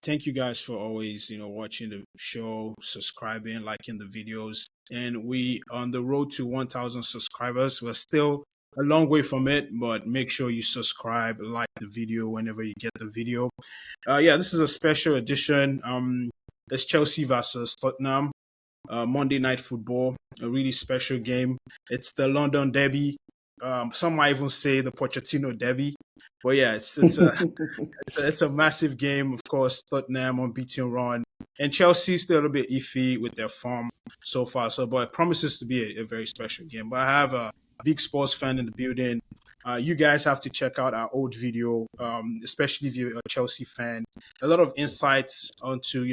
Thank you guys for always, watching the show, subscribing, liking the videos. And we on the road to 1,000 subscribers. We're still a long way from it, but make sure you subscribe, like the video whenever you get the video. Yeah, this is a special edition. It's Chelsea versus Tottenham, Monday Night Football, a really special game. It's the London Derby. Some might even say the Pochettino Derby. But yeah, it's a massive game. Of course, Tottenham unbeaten run, and Chelsea still a little bit iffy with their form so far. So, but it promises to be a very special game. But I have a big sports fan in the building. You guys have to check out our old video, especially if you're a Chelsea fan. A lot of insights onto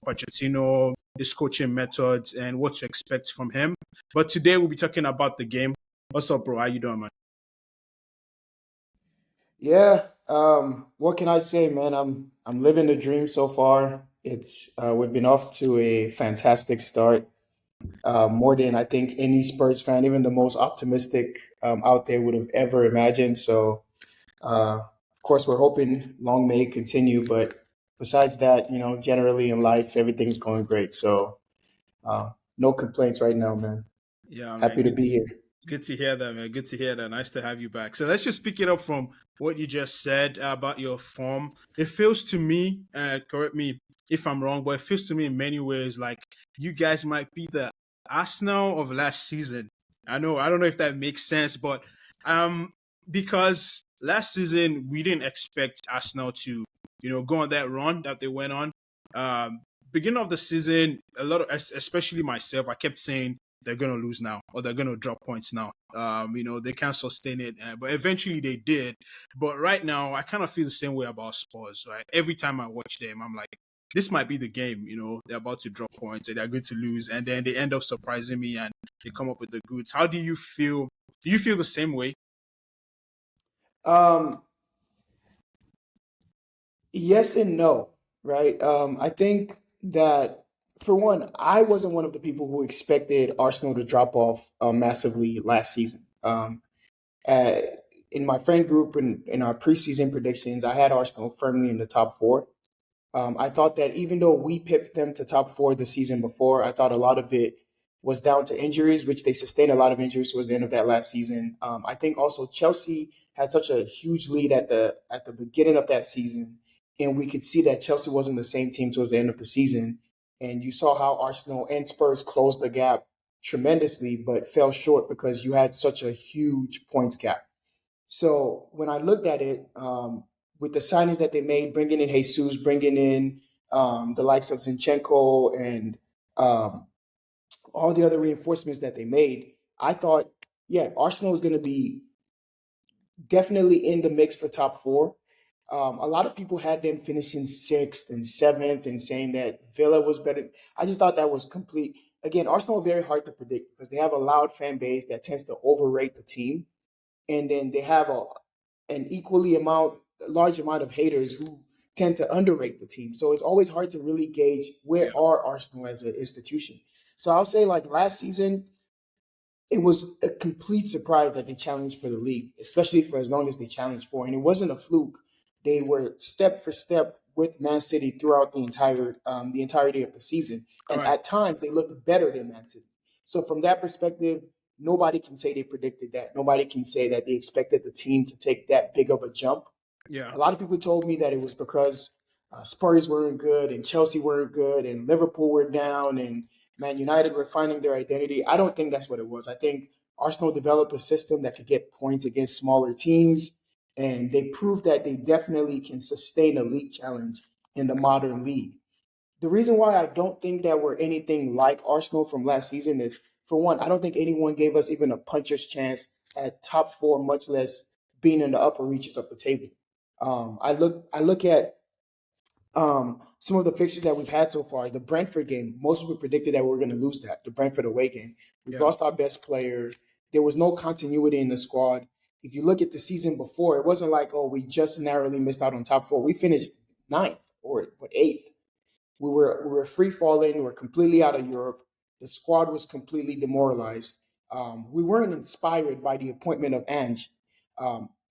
Pochettino, his coaching methods, and what to expect from him. But today we'll be talking about the game. What's up, bro? How you doing, man? Yeah, what can I say, man? I'm living the dream so far. It's we've been off to a fantastic start. More than I think any Spurs fan, even the most optimistic out there would have ever imagined. So, of course, we're hoping long may it continue. But besides that, generally in life, everything's going great. So, no complaints right now, man. Yeah, man. Happy to be here. Good to hear that, man. Good to hear that. Nice to have you back. So let's just pick it up from what you just said about your form. It feels to me, correct me if I'm wrong, but it feels to me in many ways like you guys might be the Arsenal of last season. I don't know if that makes sense, but um, because last season we didn't expect Arsenal to, go on that run that they went on. Beginning of the season, especially myself, I kept saying they're gonna lose now or they're gonna drop points now. They can't sustain it, but eventually they did. But right now, I kind of feel the same way about Spurs. Right, every time I watch them, I'm like, this might be the game. They're about to drop points and they're going to lose, and then they end up surprising me and they come up with the goods. How do you feel? Do you feel the same way? Um, Yes and no, right? I think that for one, I wasn't one of the people who expected Arsenal to drop off massively last season. Uh, in my friend group and in our preseason predictions, I had Arsenal firmly in the top four. I thought that even though we picked them to top four the season before, I thought a lot of it was down to injuries, which they sustained a lot of injuries towards the end of that last season. I think also Chelsea had such a huge lead at the beginning of that season, and we could see that Chelsea wasn't the same team towards the end of the season. And you saw how Arsenal and Spurs closed the gap tremendously, but fell short because you had such a huge points gap. So when I looked at it, with the signings that they made, bringing in Jesus, bringing in the likes of Zinchenko and um, all the other reinforcements that they made, I thought, yeah, Arsenal is going to be definitely in the mix for top four. A lot of people had them finishing sixth and seventh and saying that Villa was better. I just thought that was complete. Again, Arsenal are very hard to predict because they have a loud fan base that tends to overrate the team, and then they have an large amount of haters who tend to underrate the team. So it's always hard to really gauge where Yeah, are Arsenal as an institution. So I'll say like last season, it was a complete surprise that they challenged for the league, especially for as long as they challenged for. And it wasn't a fluke. They were step for step with Man City throughout the entirety of the season, and right. at times they looked better than Man City. So from that perspective, nobody can say they predicted that. Nobody can say that they expected the team to take that big of a jump. Yeah, A lot of people told me that it was because Spurs weren't good and Chelsea weren't good and Liverpool were down and Man United were finding their identity. I don't think that's what it was. I think Arsenal developed a system that could get points against smaller teams, and they proved that they definitely can sustain a league challenge in the modern league. The reason why I don't think that we're anything like Arsenal from last season is, for one, I don't think anyone gave us even a puncher's chance at top four, much less being in the upper reaches of the table. I look at some of the fixtures that we've had so far. The Brentford game, most people predicted that we were going to lose that. The Brentford away game, we've yeah, lost our best player. There was no continuity in the squad. If you look at the season before, it wasn't like, oh, we just narrowly missed out on top four. We finished ninth or what, eighth. We were free falling. We were completely out of Europe. The squad was completely demoralized. We weren't inspired by the appointment of Ange.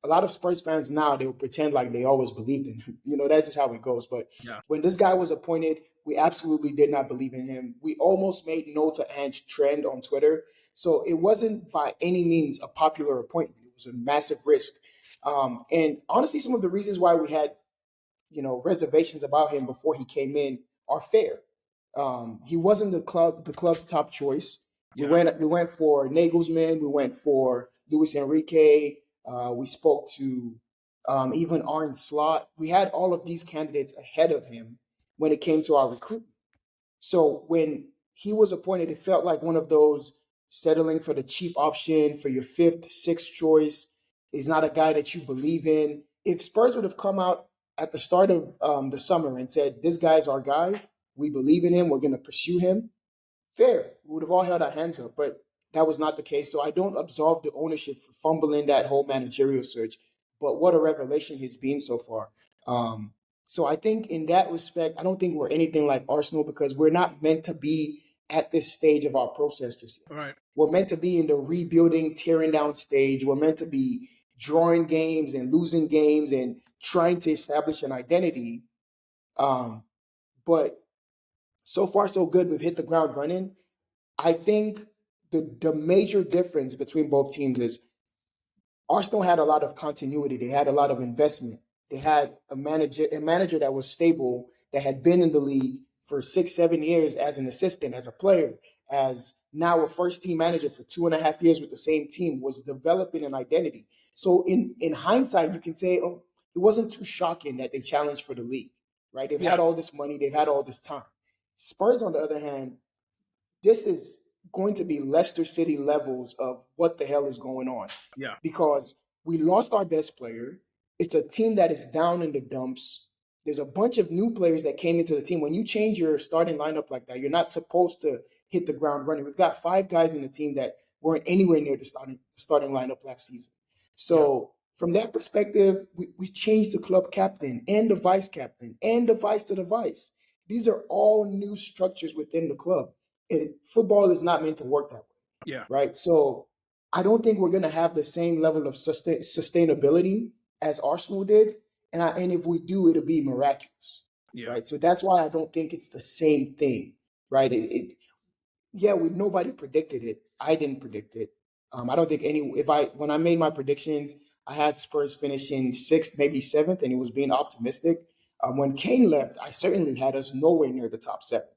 a lot of Spurs fans now, they will pretend like they always believed in him. That's just how it goes. But Yeah. when this guy was appointed, we absolutely did not believe in him. We almost made no to Ange trend on Twitter. So it wasn't by any means a popular appointment. It was a massive risk. And honestly, some of the reasons why we had reservations about him before he came in are fair. He wasn't the club's top choice. We Yeah. went we went for Nagelsmann. We went for Luis Enrique. We spoke to even Arne Slot. We had all of these candidates ahead of him when it came to our recruitment. So when he was appointed, it felt like one of those settling for the cheap option for your fifth, sixth choice. He's not a guy that you believe in. If Spurs would have come out at the start of the summer and said, "This guy's our guy. We believe in him. We're going to pursue him," fair. We would have all held our hands up, but that was not the case. So I don't absolve the ownership for fumbling that whole managerial search. But what a revelation he's been so far. Um, so I think in that respect, I don't think we're anything like Arsenal because we're not meant to be at this stage of our process just yet. All right. We're meant to be in the rebuilding, tearing down stage. We're meant to be drawing games and losing games and trying to establish an identity. Um, but so far, so good. We've hit the ground running. I think the major difference between both teams is Arsenal had a lot of continuity. They had a lot of investment. They had a manager that was stable, that had been in the league for 6, 7 years as an assistant, as a player, as now a first team manager for 2.5 years with the same team, was developing an identity. So in hindsight, you can say, oh, it wasn't too shocking that they challenged for the league, right? They've Yeah. had all this money, they've had all this time. Spurs, on the other hand, this is going to be Leicester City levels of what the hell is going on Yeah. because we lost our best player. It's a team that is down in the dumps. There's a bunch of new players that came into the team. When you change your starting lineup like that, you're not supposed to hit the ground running. We've got 5 guys in the team that weren't anywhere near the starting lineup last season. Yeah. So from that perspective, we changed the club captain and the vice captain and the vice to the vice. These are all new structures within the club. Football is not meant to work that way, Yeah. right? So I don't think we're going to have the same level of sustainability as Arsenal did, and if we do, it'll be miraculous, Yeah. right? So that's why I don't think it's the same thing, right? Yeah, nobody predicted it. I didn't predict it. I don't think any. If I when I made my predictions, I had Spurs finishing sixth, maybe seventh, and it was being optimistic. When Kane left, I certainly had us nowhere near the top seven.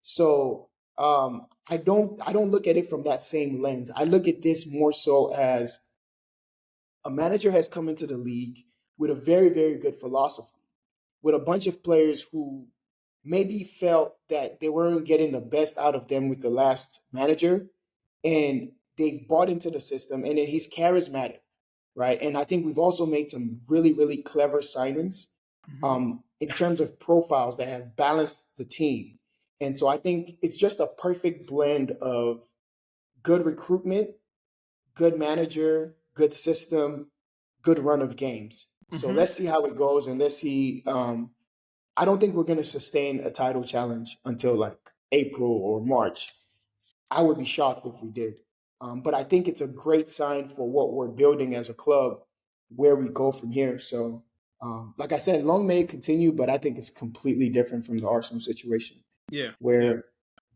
So I don't look at it from that same lens. I look at this more so as a manager has come into the league with a very, very good philosophy, with a bunch of players who maybe felt that they weren't getting the best out of them with the last manager, and they've bought into the system, and then he's charismatic, right? And I think we've also made some really, really clever signings Hmm. in terms of profiles that have balanced the team. And so I think it's just a perfect blend of good recruitment, good manager, good system, good run of games. So Hmm. let's see how it goes, and let's see. I don't think we're going to sustain a title challenge until like April or March. I would be shocked if we did. But I think it's a great sign for what we're building as a club, where we go from here. So, like I said, long may it continue, but I think it's completely different from the Arsenal situation, Yeah. Yeah. where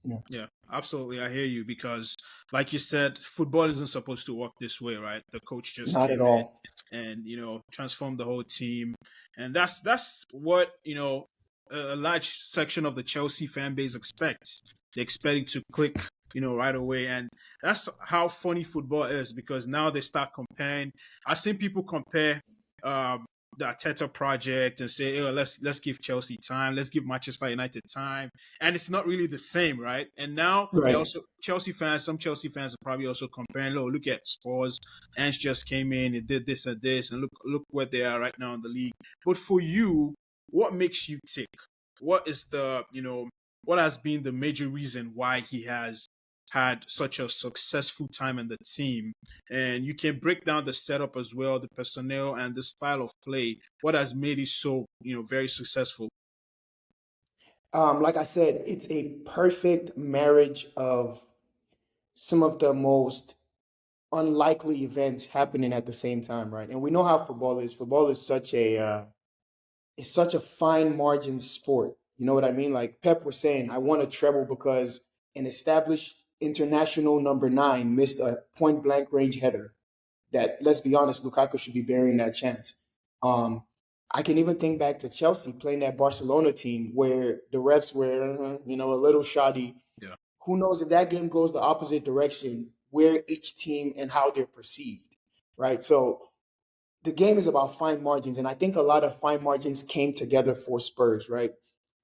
you know, Yeah, absolutely. I hear you because, like you said, football isn't supposed to work this way, right? The coach just not at came in all. and transformed the whole team, and that's what a large section of the Chelsea fan base expects. They expect it to click, right away, and that's how funny football is because now they start comparing. I've seen people compare. The Arteta project and say, oh, let's give Chelsea time, let's give Manchester United time, and it's not really the same, right? And now they Right. also some Chelsea fans are probably also comparing. Look at Spurs, Ange just came in and did this and this, and look where they are right now in the league. But for you, what makes you tick? What is what has been the major reason why he has had such a successful time in the team? And you can break down the setup as well, the personnel and the style of play. What has made it so very successful? Like I said, it's a perfect marriage of some of the most unlikely events happening at the same time, right? And we know how football is. Football is such a it's such a fine margin sport. You know what I mean? Like Pep was saying, I won a treble because an established international number nine missed a point blank range header. That, let's be honest, Lukaku should be burying that chance. Um, I can even think back to Chelsea playing that Barcelona team where the refs were, a little shoddy. Yeah. Who knows if that game goes the opposite direction, where each team and how they're perceived, right? So the game is about fine margins, and I think a lot of fine margins came together for Spurs, right?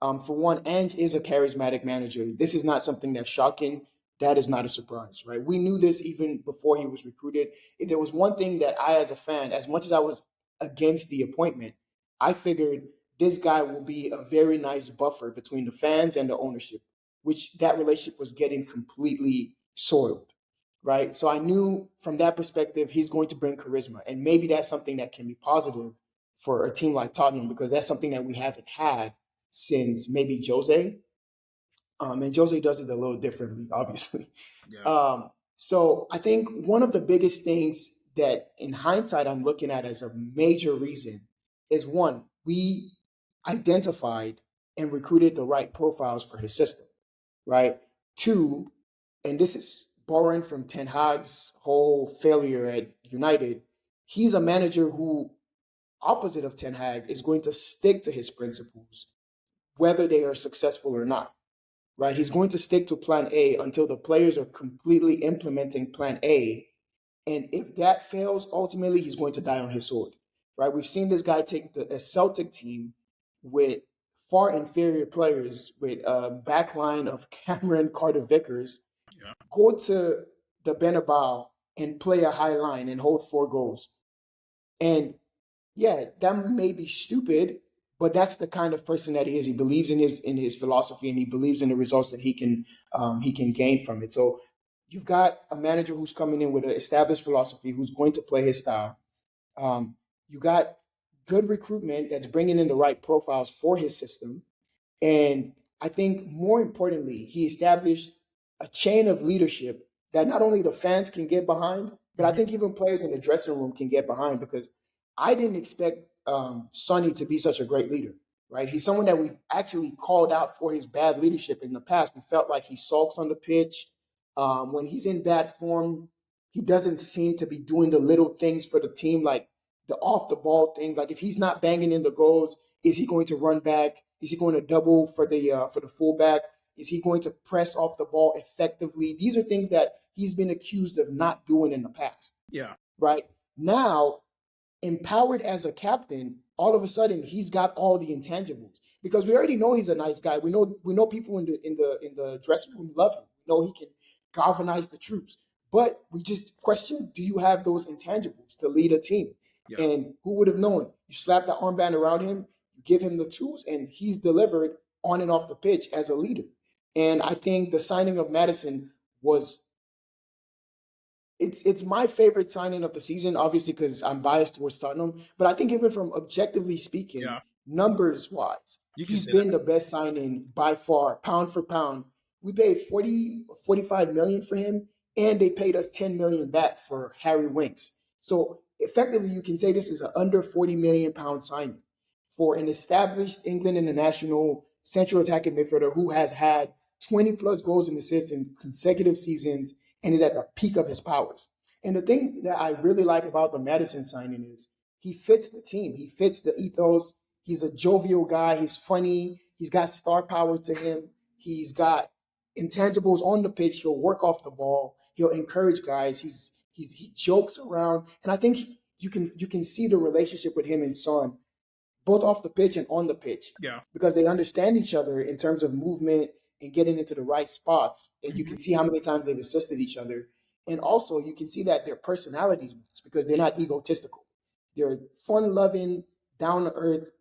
For one, Ange is a charismatic manager. This is not something that's shocking. That is not a surprise, right? We knew this even before he was recruited. If there was one thing that I, as a fan, as much as I was against the appointment, I figured this guy will be a very nice buffer between the fans and the ownership, which that relationship was getting completely soiled, right? So I knew from that perspective, he's going to bring charisma. And maybe that's something that can be positive for a team like Tottenham because that's something that we haven't had since maybe Jose. And Jose does it a little differently, obviously. Yeah. So I think one of the biggest things that in hindsight I'm looking at as a major reason is one, we identified and recruited the right profiles for his system, right? Two, and this is borrowing from Ten Hag's whole failure at United, he's a manager who, opposite of Ten Hag, is going to stick to his principles, whether they are successful or not. Right? He's going to stick to plan A until the players are completely implementing plan A. And if that fails, ultimately he's going to die on his sword. Right? We've seen this guy take a Celtic team with far inferior players, with a backline of Cameron Carter Vickers, Yeah. go to the Benabao and play a high line and hold 4 goals. And yeah, that may be stupid, but that's the kind of person that he is. He believes in his philosophy and he believes in the results that he can gain from it. So you've got a manager who's coming in with an established philosophy, who's going to play his style. You got good recruitment that's bringing in the right profiles for his system. And I think more importantly, he established a chain of leadership that not only the fans can get behind, but I Hmm. think even players in the dressing room can get behind because I didn't expect Sonny to be such a great leader, right? He's someone that we've actually called out for his bad leadership in the past. We felt like he sulks on the pitch. When he's in bad form, he doesn't seem to be doing the little things for the team, like the off the ball things. Like if he's not banging in the goals, is he going to run back? Is he going to double for the fullback? Is he going to press off the ball effectively? These are things that he's been accused of not doing in the past, Yeah. right? Now, empowered as a captain, all of a sudden he's got all the intangibles because we already know he's a nice guy. We know people in the dressing room love him. We know he can galvanize the troops, but we just question: do you have those intangibles to lead a team? Yeah. And who would have known? You slap the armband around him, you give him the tools, and he's delivered on and off the pitch as a leader. And I think the signing of Madison was it's my favorite signing of the season, obviously because I'm biased towards Tottenham. But I think even from objectively speaking, Yeah. numbers wise, You can he's say that. been the best signing by far, pound for pound. We paid 45 million for him, and they paid us 10 million back for Harry Winks. So effectively, you can say this is an under 40 million pound signing for an established England international central attacking midfielder who has had 20 plus goals and assists in consecutive seasons and is at the peak of his powers. And the thing that I really like about the Madison signing is he fits the team. He fits the ethos. He's a jovial guy. He's funny. He's got star power to him. He's got intangibles on the pitch. He'll work off the ball. He'll encourage guys. He jokes around, and I think you can see the relationship with him and Son both off the pitch and on the pitch Yeah. because they understand each other in terms of movement and getting into the right spots. And you Hmm. can see how many times they've assisted each other. And also, you can see that their personalities match because they're not egotistical. They're fun loving, down to earth,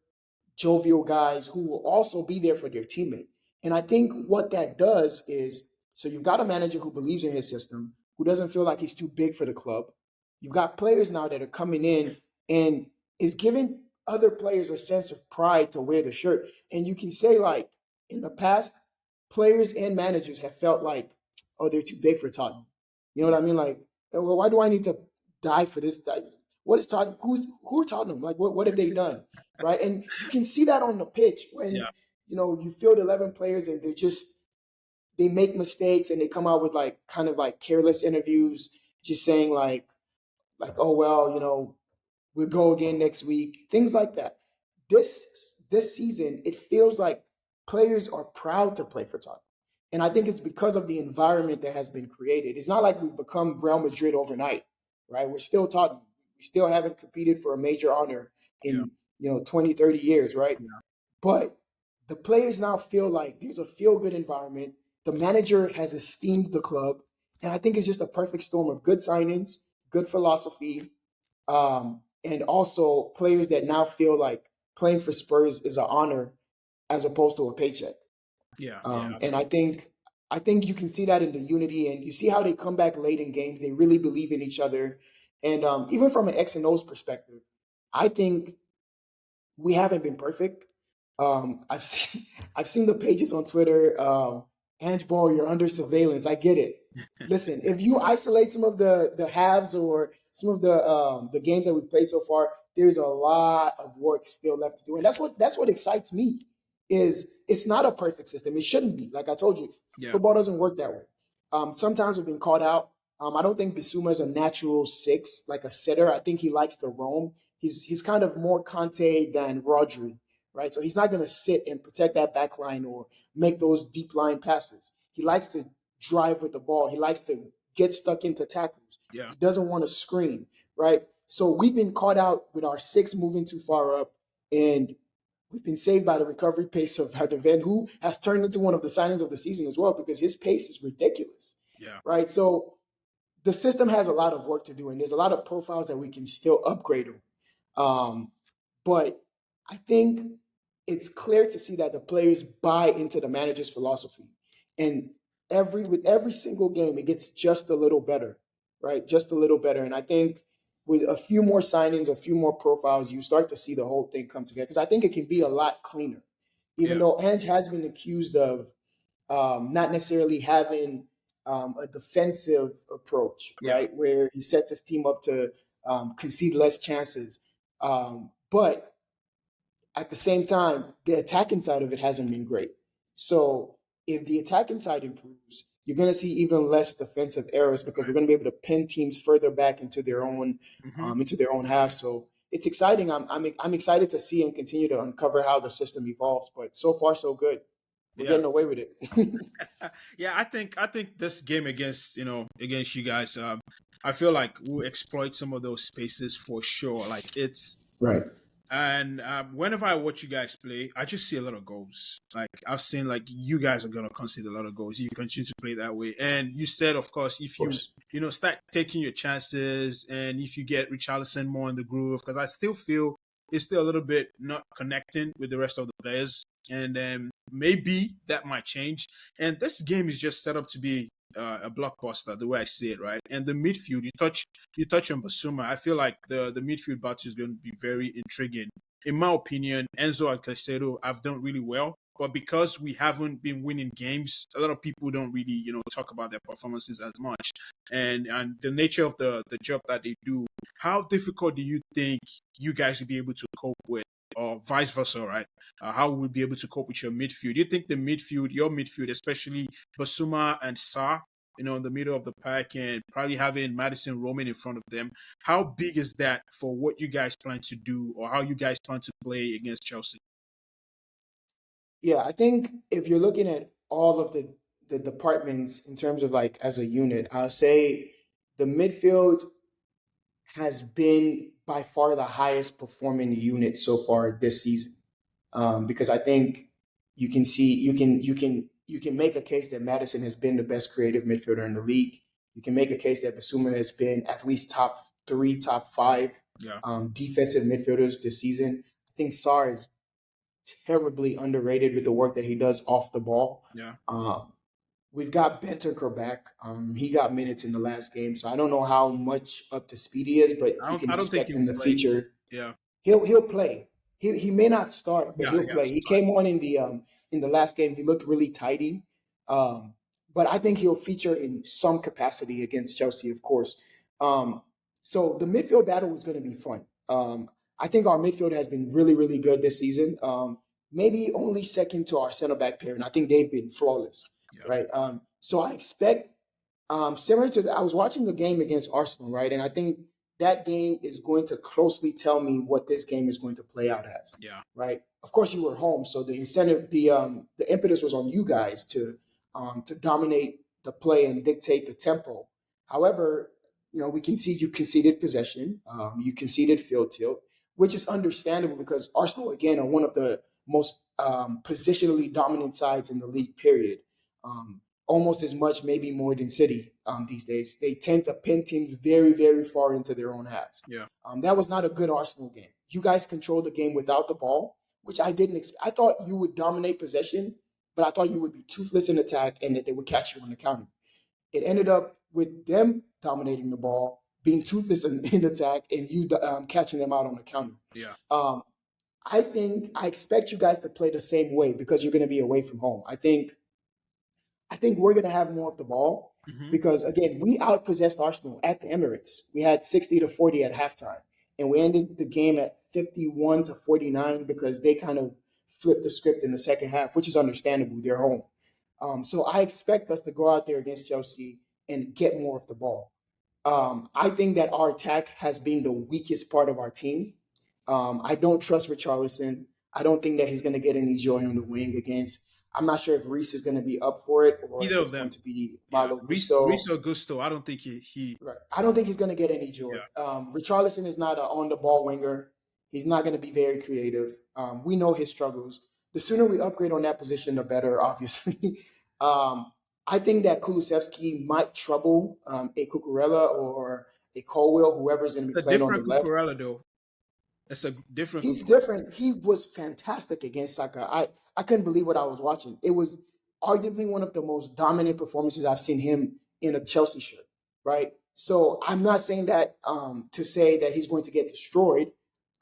jovial guys who will also be there for their teammate. And I think what that does is so you've got a manager who believes in his system, who doesn't feel like he's too big for the club. You've got players now that are coming in and is giving other players a sense of pride to wear the shirt. And you can say, like, in the past, players and managers have felt like, oh, they're too big for Tottenham. You know what I mean? Like, Well, why do I need to die for this? What is Tottenham? Who are Tottenham? Like, what have they done? Right? And you can see that on the pitch when Yeah, you field 11 players and they make mistakes and they come out with like kind of like careless interviews, just saying like oh well, we'll go again next week, things like that. This season, it feels like players are proud to play for Tottenham, and I think it's because of the environment that has been created. It's not like we've become Real Madrid overnight, right? We're still Tottenham. We still haven't competed for a major honor yeah, in 20, 30 years, right? yeah, But the players now feel like there's a feel good environment. The manager has esteemed the club. And I think it's just a perfect storm of good signings, good philosophy, and also players that now feel like playing for Spurs is an honor as opposed to a paycheck. yeah, yeah, And I absolutely. think I think you can see that in the unity, and you see how they come back late in games. They really believe in each other, and even from an X and O's perspective, I think we haven't been perfect. I've seen I've seen the pages on Twitter. Ange Ball, you're under surveillance. I get it. Listen, if you isolate some of the halves or some of the games that we've played so far, there's a lot of work still left to do, and that's what excites me. Is it's not a perfect system. It shouldn't be. Like I told you, Yeah, football doesn't work that way. Sometimes we've been caught out. I don't think Bissouma is a natural six, like a setter. I think he likes to roam. He's kind of more Conte than Rodri, right? So he's not going to sit and protect that back line or make those deep line passes. He likes to drive with the ball. He likes to get stuck into tackles. yeah, He doesn't want to screen, right? So we've been caught out with our six moving too far up, and we've been saved by the recovery pace of Van, who has turned into one of the signings of the season as well because his pace is ridiculous, yeah, right? So the system has a lot of work to do, and there's a lot of profiles that we can still upgrade on. But I think it's clear to see that the players buy into the manager's philosophy, and with every single game, it gets just a little better, right? Just a little better, and I think with a few more signings, a few more profiles, you start to see the whole thing come together. Because I think it can be a lot cleaner, even yeah, though Ange has been accused of not necessarily having a defensive approach, yeah, right, where he sets his team up to concede less chances. But at the same time, the attacking side of it hasn't been great. So if the attacking side improves, you're going to see even less defensive errors because we're right. going to be able to pin teams further back Hmm. into their own half. So it's exciting. I'm excited to see and continue to uncover how the system evolves. But so far, so good. We're Yeah. getting away with it. Yeah, I think this game against against you guys, I feel like we'll exploit some of those spaces for sure. Like it's Right. and whenever I watch you guys play, I just see a lot of goals. Like I've seen, like you guys are gonna concede a lot of goals. You continue to play that way, and you said, of course, Of if you course. start taking your chances, and if you get Richarlison more in the groove, because I still feel it's still a little bit not connecting with the rest of the players, and maybe that might change. And this game is just set up to be a blockbuster, the way I see it, right? And the midfield, you touch on Basuma. I feel like the midfield battle is going to be very intriguing. In my opinion, Enzo and Caicedo have done really well, but because we haven't been winning games, a lot of people don't really talk about their performances as much. And the nature of the job that they do, how difficult do you think you guys will be able to cope with? Or vice versa, right? How will we be able to cope with your midfield? Do you think your midfield, especially Basuma and Sa, in the middle of the pack and probably having Madison roaming in front of them. How big is that for what you guys plan to do or how you guys plan to play against Chelsea? Yeah, I think if you're looking at all of the departments in terms of like as a unit, I'll say the midfield has been by far the highest performing unit so far this season. Because I think you can make a case that Madison has been the best creative midfielder in the league. You can make a case that Basuma has been at least top three, top five Yeah, defensive midfielders this season. I think Sarr is terribly underrated with the work that he does off the ball. yeah. Um, we've got Bentancur back. He got minutes in the last game, so I don't know how much up to speed he is, but I you don't can I don't think expect he him will to play. feature. Yeah. He'll play. He may not start, but Yeah, he'll yeah. play. He came on in the last game. He looked really tidy, but I think he'll feature in some capacity against Chelsea, of course. Um, so the midfield battle was going to be fun. I think our midfield has been really, really good this season. Maybe only second to our center back pair, and I think they've been flawless, Yeah. right? So I expect similar to I was watching the game against Arsenal, right, and I think that game is going to closely tell me what this game is going to play out as, Yeah. right? Of course, you were home, so the incentive, the impetus was on you guys to dominate the play and dictate the tempo. However, we can see you conceded possession, you conceded field tilt, which is understandable because Arsenal again are one of the most positionally dominant sides in the league. Period. Almost as much, maybe more than City these days. They tend to pin teams very, very far into their own halves. Yeah. That was not a good Arsenal game. You guys controlled the game without the ball, which I didn't expect. I thought you would dominate possession, but I thought you would be toothless in attack and that they would catch you on the counter. It ended up with them dominating the ball, being toothless in attack, and you catching them out on the counter. Yeah. Um, I expect you guys to play the same way because you're going to be away from home. I think we're going to have more of the ball Hmm. because, again, we outpossessed Arsenal at the Emirates. We had 60-40 at halftime, and we ended the game at 51-49 because they kind of flipped the script in the second half, which is understandable. They're home. So I expect us to go out there against Chelsea and get more of the ball. I think that our attack has been the weakest part of our team. I don't trust Richarlison. I don't think that he's going to get any joy on the wing against. I'm not sure if Reese is going to be up for it or Either if of it's going them. to be Yeah. Malo Reese Gusto. Augusto, I don't think he Right. I don't think he's going to get any joy. yeah. Richarlison is not an on the ball winger. He's not going to be very creative. We know his struggles. The sooner we upgrade on that position, the better, obviously. I think that Kulusevski might trouble a Cucurella or a Colwell, whoever's going to be It's a playing on the different left. Cucurella though. It's a different He's Cucurella. different. He was fantastic against Saka. I couldn't believe what I was watching. It was arguably one of the most dominant performances I've seen him in a Chelsea shirt, right? So I'm not saying that to say that he's going to get destroyed.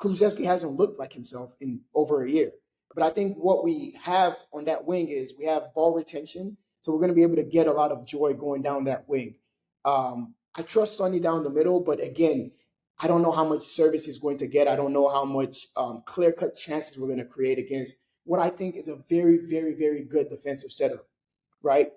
Kulusevski hasn't looked like himself in over a year. But I think what we have on that wing is we have ball retention. So we're going to be able to get a lot of joy going down that wing. I trust Sonny down the middle, but again, I don't know how much service he's going to get. I don't know how much clear cut chances we're going to create against what I think is a very, very, very good defensive setup, right?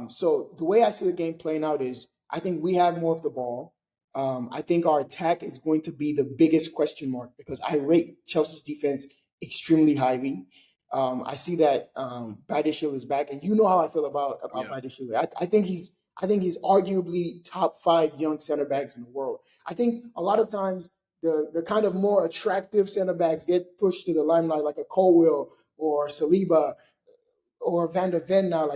So the way I see the game playing out is I think we have more of the ball. I think our attack is going to be the biggest question mark because I rate Chelsea's defense extremely highly. I see that Badiashile is back, and you know how I feel about Yeah. Badiashile. I think he's arguably top 5 young center backs in the world. I think a lot of times the kind of more attractive center backs get pushed to the limelight, like a Colwell or Saliba or Van der Ven now.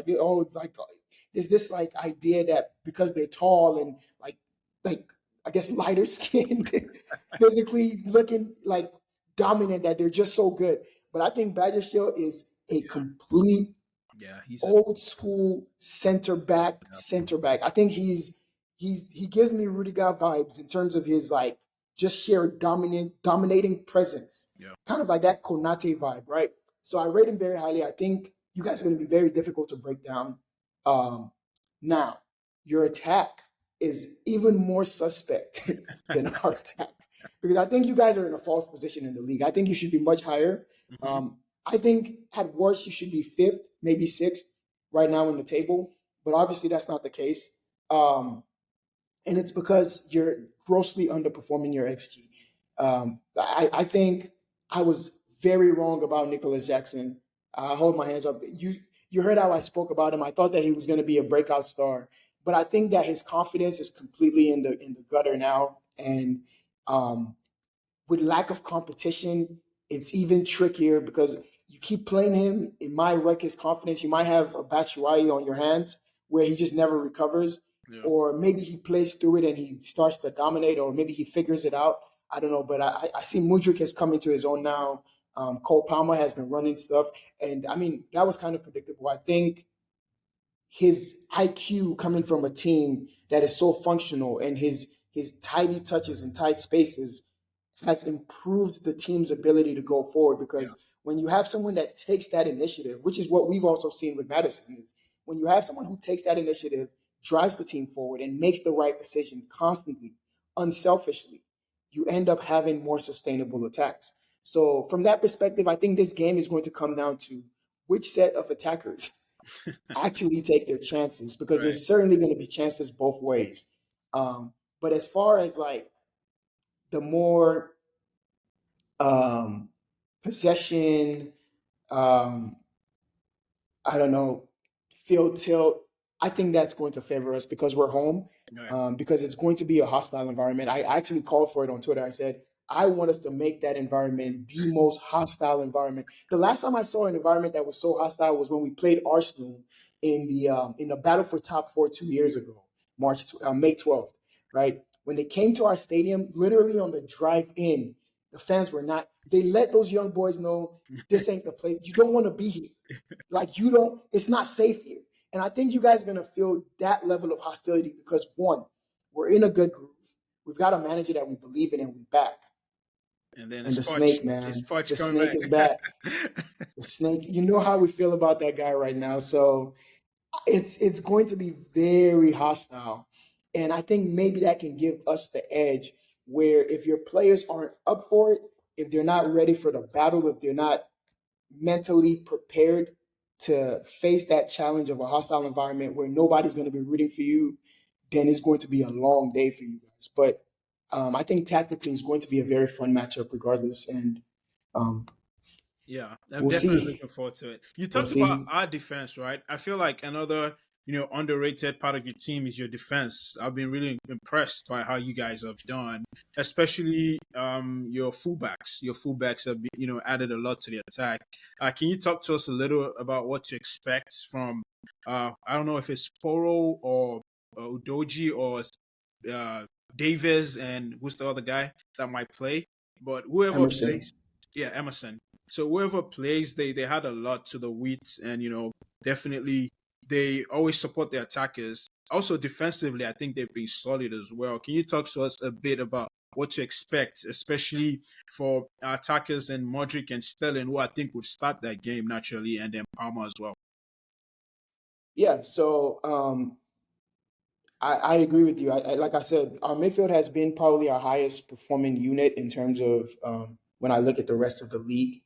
There's this like idea that because they're tall and like I guess lighter skinned, physically looking like dominant, that they're just so good. But I think Badgershield is a Yeah. complete Yeah. He's a old school center back. yeah. Center back. I think he gives me Rudiger vibes in terms of his like just sheer dominating presence, Yeah. kind of like that Konate vibe, right? So I rate him very highly. I think you guys are going to be very difficult to break down. Um, Now, your attack is even more suspect than our attack because I think you guys are in a false position in the league. I think you should be much higher. Hmm. I think at worst you should be fifth, maybe sixth right now in the table, but obviously that's not the case. Um, and it's because you're grossly underperforming your XG. I think I was very wrong about Nicholas Jackson. I hold my hands up. You heard how I spoke about him. I thought that he was going to be a breakout star, but I think that his confidence is completely in the gutter now, and um, with lack of competition, it's even trickier because you keep playing him. It might wreck his confidence. You might have a Batshuayi on your hands where he just never recovers, Yeah. or maybe he plays through it and he starts to dominate, or maybe he figures it out. I don't know, but I see Mudrik has come into his own now. Cole Palmer has been running stuff, and I mean that was kind of predictable. I think his IQ coming from a team that is so functional and his tidy touches and tight spaces has improved the team's ability to go forward Yeah. because when you have someone that takes that initiative, which is what we've also seen with Madison, is when you have someone who takes that initiative, drives the team forward, and makes the right decision constantly, unselfishly, you end up having more sustainable attacks. So from that perspective, I think this game is going to come down to which set of attackers actually take their chances, because Right. there's certainly going to be chances both ways. But as far as like the more um, possession, um, I don't know, field tilt. I think that's going to favor us because we're home, Right. because it's going to be a hostile environment. I actually called for it on Twitter. I said, I want us to make that environment the most hostile environment. The last time I saw an environment that was so hostile was when we played Arsenal in the battle for top four 2 years ago, May 12th, right? When they came to our stadium, literally on the drive in, the fans were not, they let those young boys know this ain't the place. You don't want to be here. Like you don't, it's not safe here. And I think you guys are gonna feel that level of hostility because one, we're in a good groove. We've got a manager that we believe in and we back. And then And it's the Poch. snake, It's man. Poch The coming snake back. is back. The snake, you know how we feel about that guy right now. So it's going to be very hostile. And I think maybe that can give us the edge where if your players aren't up for it, if they're not ready for the battle, if they're not mentally prepared to face that challenge of a hostile environment where nobody's going to be rooting for you, then it's going to be a long day for you guys. But I think tactically it's going to be a very fun matchup regardless. And um, Yeah, I'm we'll definitely see. looking forward to it. You We'll talked about see. our defense, right? I feel like another, underrated part of your team is your defense. I've been really impressed by how you guys have done, especially your fullbacks. Your fullbacks have, added a lot to the attack. Can you talk to us a little about what to expect from, I don't know if it's Poro or Udoji or uh, Davis and who's the other guy that might play, but whoever Emerson. plays, yeah, Emerson. So whoever plays, they had a lot to the wheat, and definitely they always support their attackers. Also defensively, I think they've been solid as well. Can you talk to us a bit about what to expect, especially for attackers and Modric and Sterling, who I think would start that game naturally, and then Palmer as well. Yeah. So I agree with you. Like I said, our midfield has been probably our highest performing unit in terms of when I look at the rest of the league.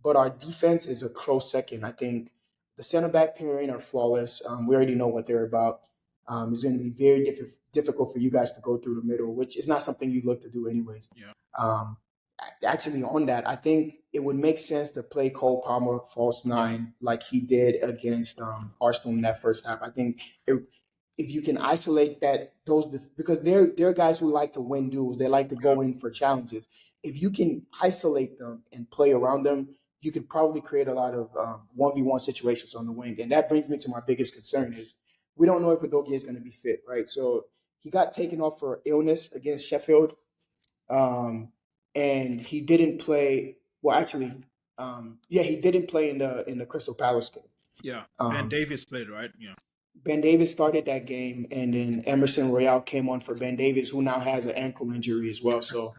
But our defense is a close second. I think the center back pairing are flawless. We already know what they're about. It's going to be very difficult for you guys to go through the middle, which is not something you look to do anyways. Yeah, Um, Actually, on that, I think it would make sense to play Cole Palmer false yeah, nine like he did against Arsenal in that first half. I think if you can isolate that because they're guys who like to win duels, they like to yeah, go in for challenges. If you can isolate them and play around them, you could probably create a lot of 1v1 situations on the wing. And that brings me to my biggest concern is we don't know if Adogi is going to be fit, right? So he got taken off for illness against Sheffield, and he didn't play. Well, actually, yeah, he didn't play in the Crystal Palace game. yeah. Ben Um, Davis played, right? Yeah, Ben Davis started that game, and then Emerson Royale came on for Ben Davis, who now has an ankle injury as well. So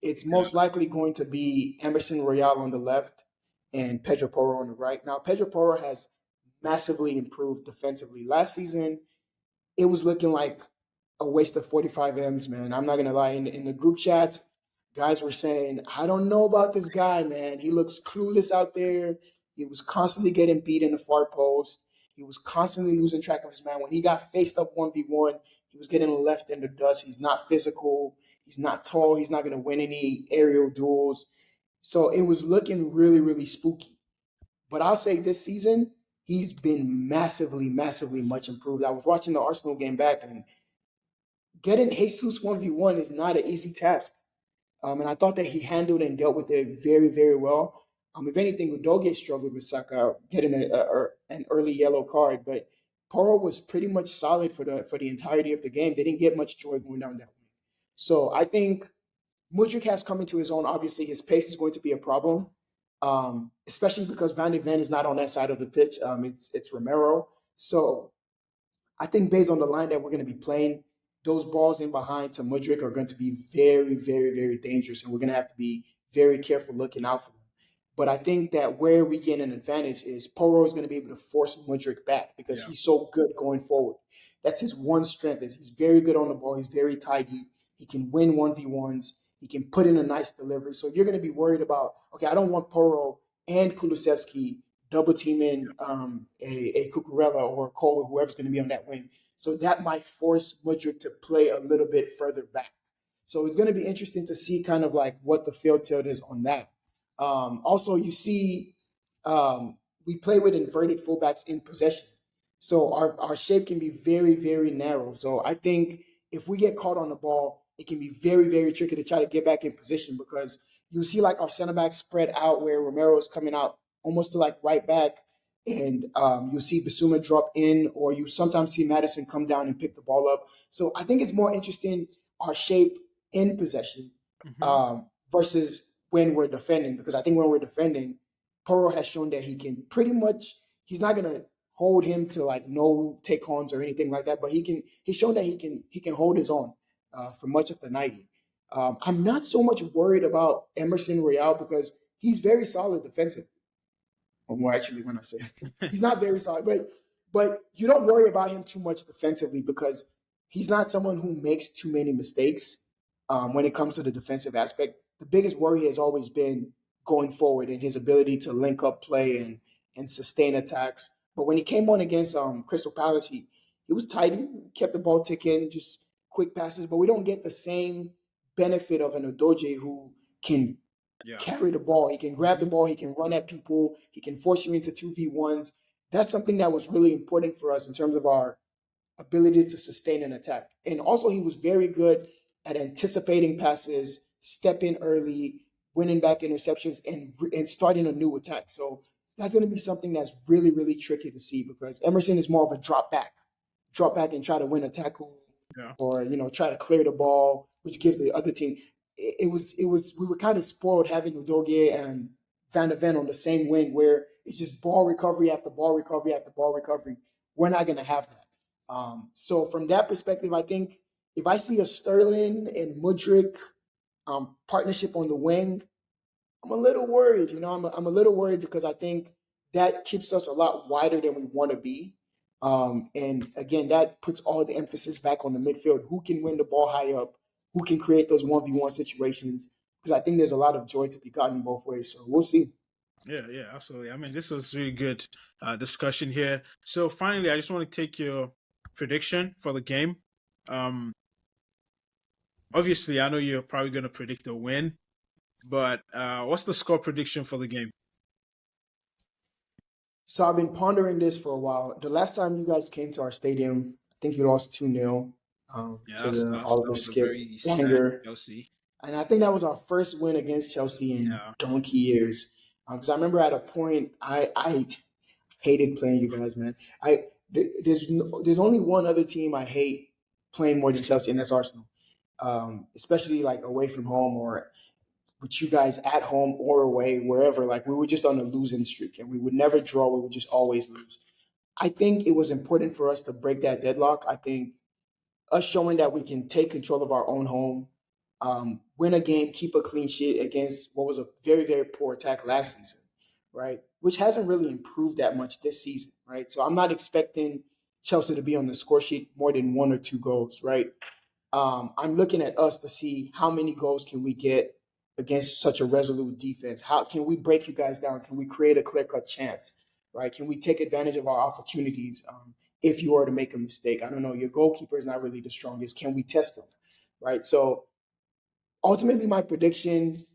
it's yeah, most likely going to be Emerson Royale on the left and Pedro Porro on the right. Now, Pedro Porro has massively improved defensively. Last season, it was looking like a waste of 45 M's, man. I'm not gonna lie. In the group chats, guys were saying, I don't know about this guy, man. He looks clueless out there. He was constantly getting beat in the far post. He was constantly losing track of his man. When he got faced up 1v1, he was getting left in the dust. He's not physical. He's not tall. He's not gonna win any aerial duels. So it was looking really, really spooky. But I'll say this season, he's been massively, massively much improved. I was watching the Arsenal game back, and getting Jesus 1v1 is not an easy task. And I thought that he handled and dealt with it very, very well. If anything, Udoge struggled with Saka getting an early yellow card, but Poro was pretty much solid for the entirety of the game. They didn't get much joy going down that way. So I think Mudryk has come into his own. Obviously, his pace is going to be a problem, especially because Van de Ven is not on that side of the pitch. It's Romero. So I think based on the line that we're going to be playing, those balls in behind to Mudryk are going to be very, very, very dangerous, and we're going to have to be very careful looking out for them. But I think that where we gain an advantage is Poro is going to be able to force Mudryk back because Yeah. he's so good going forward. That's his one strength is he's very good on the ball. He's very tidy. He can win 1v1s. He can put in a nice delivery. So you're going to be worried about, okay, I don't want Poro and Kulusevski double teaming a Cucurella or Cole, whoever's going to be on that wing. So that might force Mudryk to play a little bit further back. So it's going to be interesting to see kind of like what the field tilt is on that. Also, you see, we play with inverted fullbacks in possession. So our shape can be very, very narrow. So I think if we get caught on the ball, it can be very, very tricky to try to get back in position because you see like our center backs spread out where Romero is coming out almost to like right back. And you see Basuma drop in, or you sometimes see Madison come down and pick the ball up. So I think it's more interesting our shape in possession Hmm. versus when we're defending, because I think when we're defending, Poro has shown that he can pretty much, he's not going to hold him to like no take ons or anything like that, but he's shown that he can hold his own for much of the 90. I'm not so much worried about Emerson Royale because he's very solid defensively. Or more actually when I say he's not very solid, but you don't worry about him too much defensively because he's not someone who makes too many mistakes when it comes to the defensive aspect. The biggest worry has always been going forward and his ability to link up play and sustain attacks. But when he came on against Crystal Palace, he was tidy, kept the ball ticking, just quick passes. But we don't get the same benefit of an Odoje who can Yeah. carry the ball. He can grab the Hmm. ball. He can run at people. He can force you into 2v1s. That's something that was really important for us in terms of our ability to sustain an attack. And also, he was very good at anticipating passes, stepping early, winning back interceptions, and starting a new attack. So that's going to be something that's really, really tricky to see because Emerson is more of a drop back and try to win a tackle Yeah. or try to clear the ball, which gives the other team. It was we were kind of spoiled having Udogie and Van de Ven on the same wing where it's just ball recovery after ball recovery after ball recovery. We're not going to have that. So from that perspective, I think if I see a Sterling and Mudryk partnership on the wing, I'm a little worried. I'm a little worried because I think that keeps us a lot wider than we want to be. And again, that puts all the emphasis back on the midfield. Who can win the ball high up? Who can create those 1v1 situations? Because I think there's a lot of joy to be gotten both ways. So we'll see. Yeah, yeah, absolutely. I mean, this was really good discussion here. So finally, I just want to take your prediction for the game. Um, Obviously, I know you're probably going to predict a win, but what's the score prediction for the game? So I've been pondering this for a while. The last time you guys came to our stadium, I think you lost 2-0 Yeah, to the that Oliver was a Skip very sad banger. Chelsea. And I think that was our first win against Chelsea in Yeah, donkey years. Because I remember at a point I hated playing you guys, man. There's only one other team I hate playing more than Chelsea, and that's Arsenal. Especially like away from home or with you guys at home or away, wherever. Like we were just on a losing streak, and we would never draw. We would just always lose. I think it was important for us to break that deadlock. I think us showing that we can take control of our own home, win a game, keep a clean sheet against what was a very, very poor attack last season, right? Which hasn't really improved that much this season, right? So I'm not expecting Chelsea to be on the score sheet more than one or two goals, right? I'm looking at us to see how many goals can we get against such a resolute defense. How can we break you guys down? Can we create a clear cut chance? Right? Can we take advantage of our opportunities if you are to make a mistake? I don't know. Your goalkeeper is not really the strongest. Can we test them? Right. So ultimately, my prediction,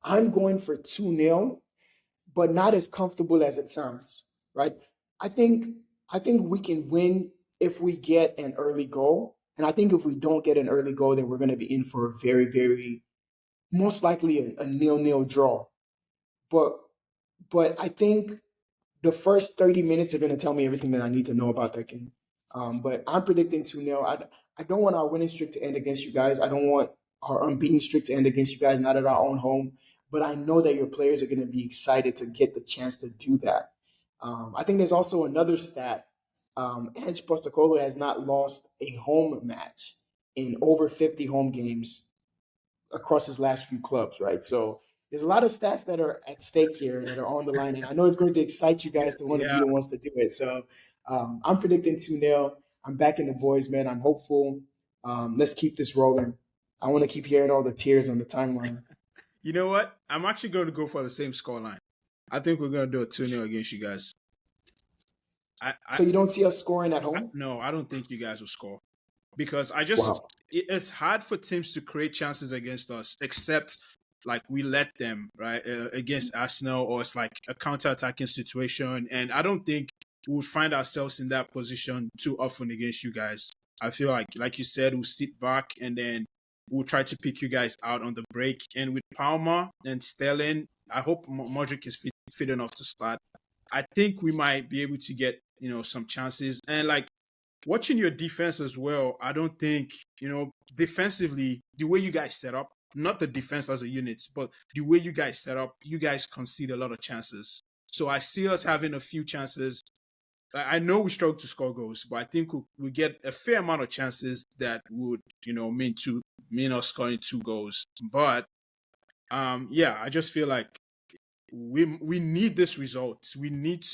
I'm going for 2-0, but not as comfortable as it sounds. Right. I think I think we can win if we get an early goal. And I think if we don't get an early goal, then we're going to be in for a very, very most likely a nil-nil draw. But I think the first 30 minutes are going to tell me everything that I need to know about that game. But I'm predicting 2-0. I don't want our winning streak to end against you guys. I don't want our unbeaten streak to end against you guys, not at our own home. But I know that your players are going to be excited to get the chance to do that. I think there's also another stat. Ange Postecoglou has not lost a home match in over 50 home games across his last few clubs, right? So there's a lot of stats that are at stake here that are on the line, and I know it's going to excite you guys to want to be Yeah. the ones to do it. So I'm predicting 2-0. I'm backing the boys, man. I'm hopeful. Let's keep this rolling. I want to keep hearing all the tears on the timeline. You know what? I'm actually going to go for the same scoreline. I think we're going to do a 2-0 against you guys. I, I, So you don't see us scoring at I home? no, I don't think you guys will score because Wow. it's hard for teams to create chances against us except like we let them right against Arsenal, or it's like a counter-attacking situation, and I don't think we would find ourselves in that position too often against you guys. I feel like you said, we'll sit back and then we'll try to pick you guys out on the break. And with Palmer and Sterling, I hope Modric is fit enough to start. I think we might be able to get some chances. And like watching your defense as well, I don't think defensively the way you guys set up, not the defense as a unit, but the way you guys set up, you guys concede a lot of chances. So I see us having a few chances. I know we struggle to score goals, but I think we get a fair amount of chances that would mean us scoring 2 goals. But yeah, I just feel like we need this result. We need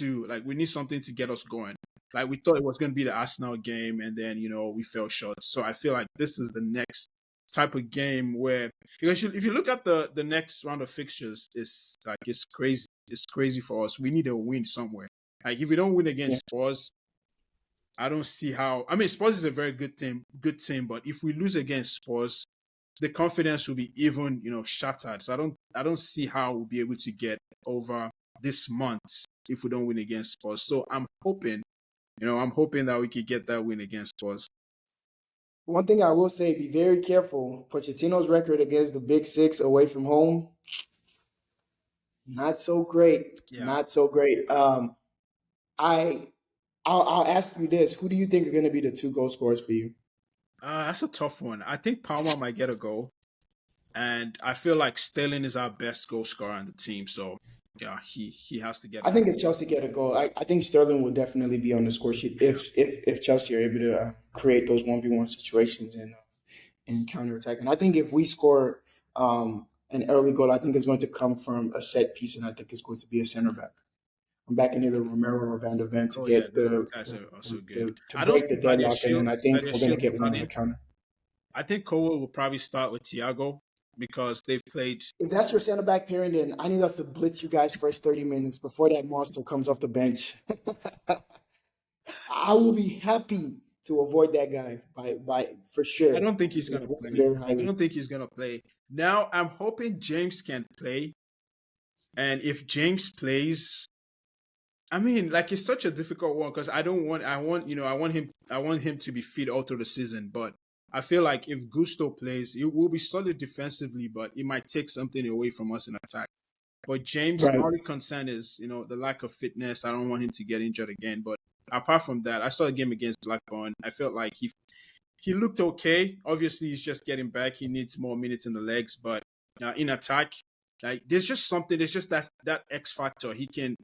something to get us going. Like we thought it was going to be the Arsenal game, and then we fell short. So I feel like this is the next type of game where, because if you look at the next round of fixtures, it's crazy. It's crazy for us. We need a win somewhere. Like if we don't win Yeah. against Spurs, I don't see how. I mean, Spurs is a very good team, but if we lose against Spurs, the confidence will be even, shattered. So I don't see how we'll be able to get over this month if we don't win against Spurs. So I'm hoping that we could get that win against Spurs. One thing I will say, be very careful. Pochettino's record against the Big Six away from home, not so great. Yeah, Not so great. I I'll ask you this: who do you think are going to be the two goal scorers for you? that's a tough one. I think Palmer might get a goal, and I feel like Sterling is our best goal scorer on the team. So yeah, he has to get I a think goal. if Chelsea get a goal, I think Sterling will definitely be on the score sheet Yeah, if Chelsea are able to create those 1v1 situations and counterattack. And I think if we score an early goal, I think it's going to come from a set piece, and I think it's going to be a center back. I'm backing either Romero or Van de Ven to oh yeah, get those the guys are also good. to I don't break the see Badia deadlock, and Shield. then I think Badia we're going to Shield get one on the starting. counter. I think Kowa will probably start with Thiago because they've played. If that's your center back pairing, then I need us to blitz you guys first 30 minutes before that monster comes off the bench. I will be happy to avoid that guy by for I sure don't think he's because I gonna rate him play. very I highly. don't think he's gonna play. Now I'm hoping James can play, and if James plays, I mean, like it's such a difficult one because I don't want. I want him to be fit all through the season. But I feel like if Gusto plays, it will be solid defensively, but it might take something away from us in attack. But James, my Right. only concern is, the lack of fitness. I don't want him to get injured again. But apart from that, I saw a game against Blackburn. I felt like he looked okay. Obviously, he's just getting back. He needs more minutes in the legs, but in attack, like there's just something. There's just that X factor. He can,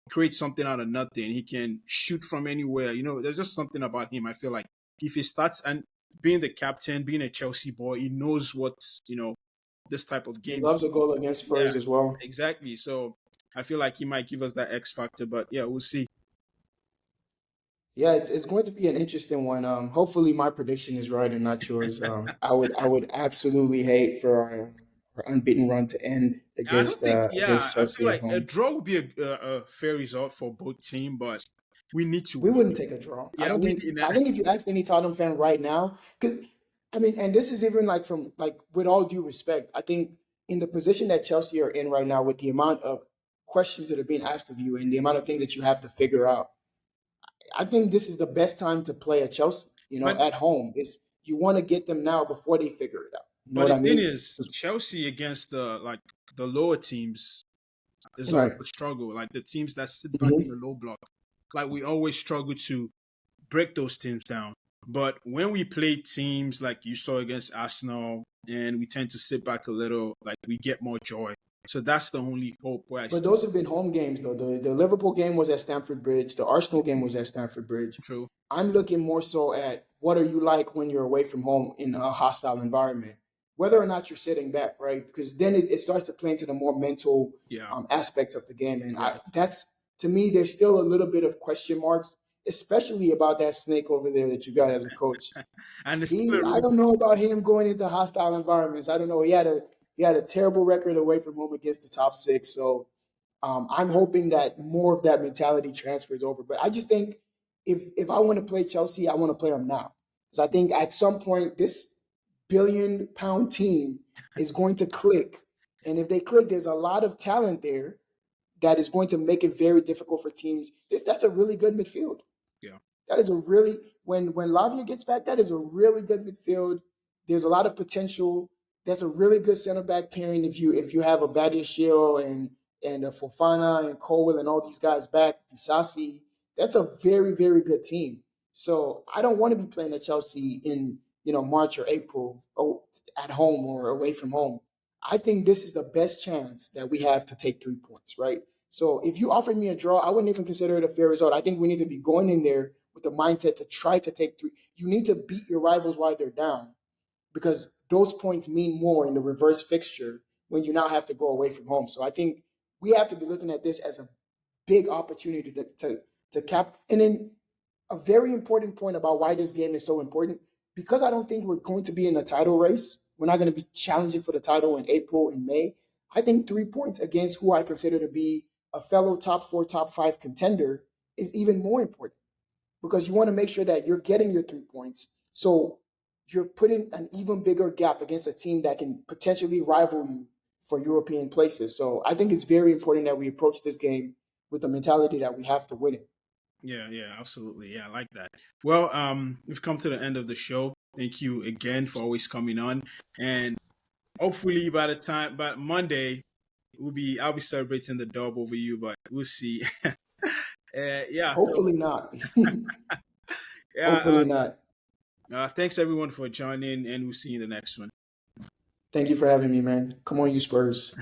create something out of nothing. He can shoot from anywhere. There's just something about him. I feel like if he starts, and being the captain, being a Chelsea boy, he knows what this type of He game. loves a goal against Yeah, Spurs as well. exactly. So I feel like he might give us that X factor. But yeah, we'll see. Yeah, it's going to be an interesting one. Hopefully my prediction is right and not yours. I would absolutely hate for our unbeaten run to end I don't think. Yeah, against I feel Chelsea at like a home. draw would be a fair result for both team, but we need to We win. wouldn't take a draw. I Yeah, don't we think. need I that. think if you ask any Tottenham fan right now, because I mean, and this is even like from like with all due respect, I think in the position that Chelsea are in right now, with the amount of questions that are being asked of you and the amount of things that you have to figure out, I think this is the best time to play at Chelsea. But At home, is you want to get them now before they figure it out. You know but what the I thing mean? is, 'Cause- Chelsea against the lower teams is always Right. a struggle. Like the teams that sit back in Mhm. the low block, like we always struggle to break those teams down. But when we play teams like you saw against Arsenal, and we tend to sit back a little, like we get more joy. So that's the only hope where I But still those have been home games, though. The Liverpool game was at Stamford Bridge. The Arsenal game was at Stamford Bridge. true. I'm looking more so at what are you like when you're away from home in a hostile environment. whether or not you're sitting back, right? Because then it starts to play into the more mental Yeah, aspects of the game, and yeah. that's to me. There's still a little bit of question marks, especially about that snake over there that you got as a coach. And it's still a I really don't know about him going into hostile environments. I don't know. He had a terrible record away from home against the top six. So I'm hoping that more of that mentality transfers over. But I just think if I want to play Chelsea, I want to play them now. Because I think at some point this billion-pound team is going to click, and if they click, there's a lot of talent there that is going to make it very difficult for teams. That's a really good midfield. yeah. That is a really when Lavia gets back, that is a really good midfield. There's a lot of potential. That's a really good center back pairing if you have a Badiashile and a Fofana and Colwell and all these guys back, Disasi. That's a very, very good team. So I don't want to be playing at Chelsea in March or April, at home or away from home. I think this is the best chance that we have to take 3 points, right? So if you offered me a draw, I wouldn't even consider it a fair result. I think we need to be going in there with the mindset to try to take three. You need to beat your rivals while they're down because those points mean more in the reverse fixture when you now have to go away from home. So I think we have to be looking at this as a big opportunity to cap. And then a very important point about why this game is so important because I don't think we're going to be in a title race. We're not going to be challenging for the title in April and May. I think 3 points against who I consider to be a fellow top four, top five contender is even more important because you want to make sure that you're getting your 3 points. So you're putting an even bigger gap against a team that can potentially rival you for European places. So I think it's very important that we approach this game with the mentality that we have to win it. Yeah, yeah, absolutely. Yeah, I like that. Well, we've come to the end of the show. Thank you again for always coming on. And hopefully by Monday, I'll be celebrating the dub over you, but we'll see. Yeah, so Hopefully not. yeah, Hopefully not. thanks everyone for joining, and we'll see you in the next one. Thank you for having me, man. Come on, you Spurs.